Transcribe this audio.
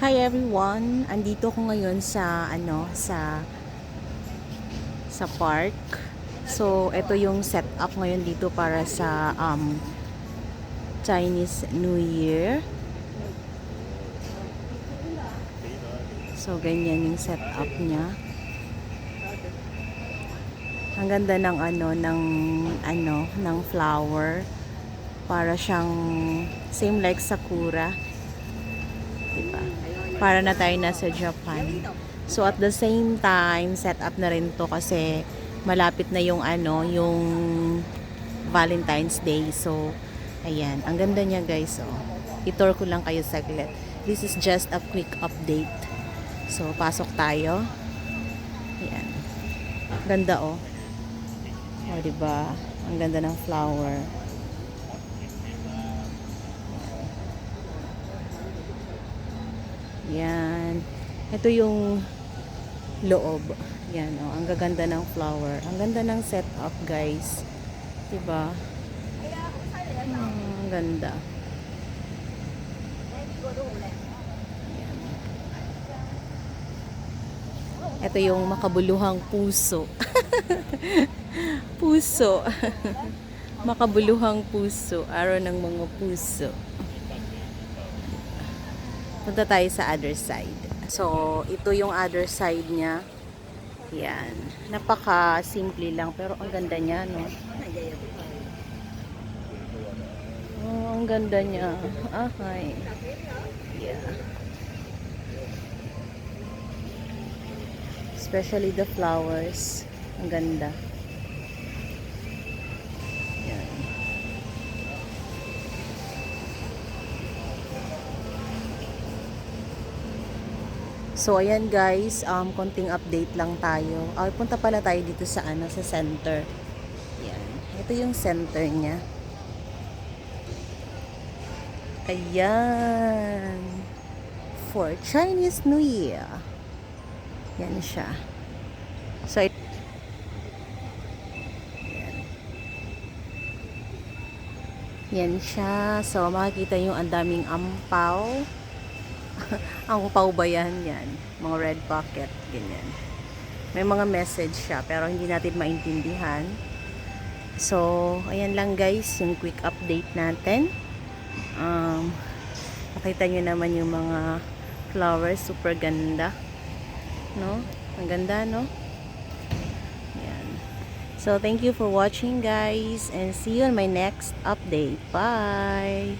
Hi everyone, andito ko ngayon sa sa park. So ito yung setup ngayon dito para sa Chinese New Year. So ganyan yung setup niya. Ang ganda ng ng flower. Para siyang same like sakura. Diba? Para na tayo nasa Japan. So at the same time, set up na rin to kasi malapit na yung yung Valentine's Day. So ayan, ang ganda niya guys, oh. I-tour ko lang kayo saglit. This is just a quick update. So pasok tayo. Ayan. Ganda oh. Oh, diba? Ang ganda ng flower. Yan. Ito yung loob. Yan, oh. Ang gaganda ng flower. Ang ganda ng setup, guys. Diba? Ang ganda. Yan. Ito yung makabuluhang puso. Puso. Makabuluhang puso. Araw ng mga puso. Punta tayo sa other side. So, ito yung other side niya. Yan. Napaka-simple lang. Pero ang ganda niya, no? Oh, ang ganda niya. Okay. Yeah. Especially the flowers. Ang ganda. Yan. So ayan guys, konting update lang tayo. Punta pala tayo dito sa sa center. Yan. Ito yung center niya. Ayan. For Chinese New Year. Yan siya. So yan siya. So makikita yung ang daming ampaw. Ang pau ba yan? Mga red pocket, ganyan. May mga message siya, pero hindi natin maintindihan. So, ayan lang guys, yung quick update natin. Nakita nyo naman yung mga flowers, super ganda. No? Ang ganda, no? Ayan. So, thank you for watching guys, and see you on my next update. Bye!